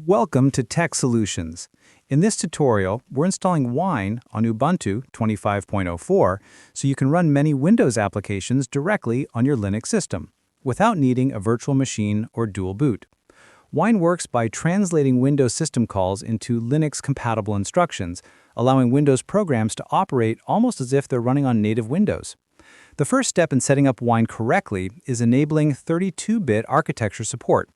Welcome to Tech Solutions. In this tutorial, we're installing Wine on Ubuntu 25.04 so you can run many Windows applications directly on your Linux system without needing a virtual machine or dual boot. Wine works by translating Windows system calls into Linux-compatible instructions, allowing Windows programs to operate almost as if they're running on native Windows. The first step in setting up Wine correctly is enabling 32-bit architecture support.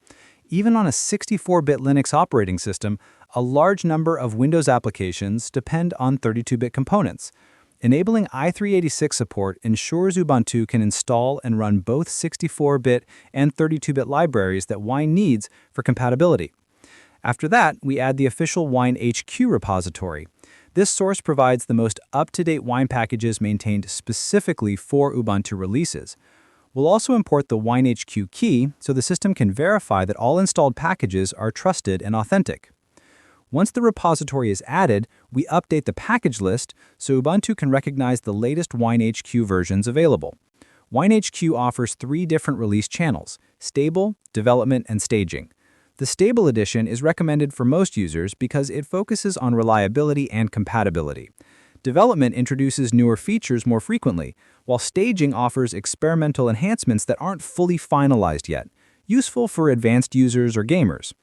Even on a 64-bit Linux operating system, a large number of Windows applications depend on 32-bit components. Enabling i386 support ensures Ubuntu can install and run both 64-bit and 32-bit libraries that Wine needs for compatibility. After that, we add the official WineHQ repository. This source provides the most up-to-date Wine packages maintained specifically for Ubuntu releases. We'll also import the WineHQ key so the system can verify that all installed packages are trusted and authentic. Once the repository is added, we update the package list so Ubuntu can recognize the latest WineHQ versions available. WineHQ offers 3 different release channels: Stable, Development, and Staging. The Stable edition is recommended for most users because it focuses on reliability and compatibility. Development introduces newer features more frequently, while Staging offers experimental enhancements that aren't fully finalized yet, useful for advanced users or gamers.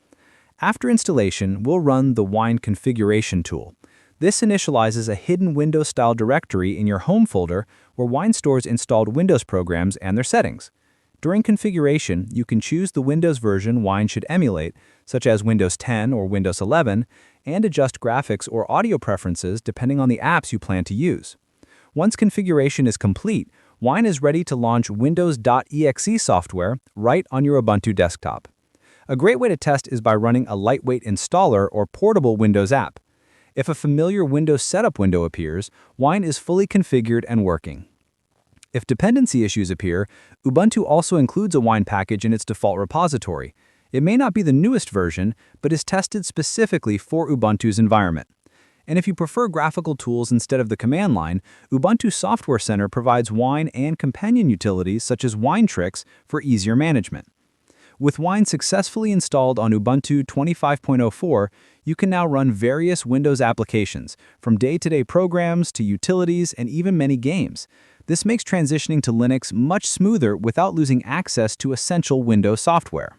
After installation, we'll run the Wine configuration tool. This initializes a hidden Windows-style directory in your Home folder where Wine stores installed Windows programs and their settings. During configuration, you can choose the Windows version Wine should emulate, such as Windows 10 or Windows 11, and adjust graphics or audio preferences depending on the apps you plan to use. Once configuration is complete, Wine is ready to launch Windows.exe software right on your Ubuntu desktop. A great way to test is by running a lightweight installer or portable Windows app. If a familiar Windows setup window appears, Wine is fully configured and working. If dependency issues appear, Ubuntu also includes a Wine package in its default repository. It may not be the newest version, but is tested specifically for Ubuntu's environment. And if you prefer graphical tools instead of the command line, Ubuntu Software Center provides Wine and companion utilities such as WineTricks for easier management. With Wine successfully installed on Ubuntu 25.04, you can now run various Windows applications, from day-to-day programs to utilities and even many games. This makes transitioning to Linux much smoother without losing access to essential Windows software.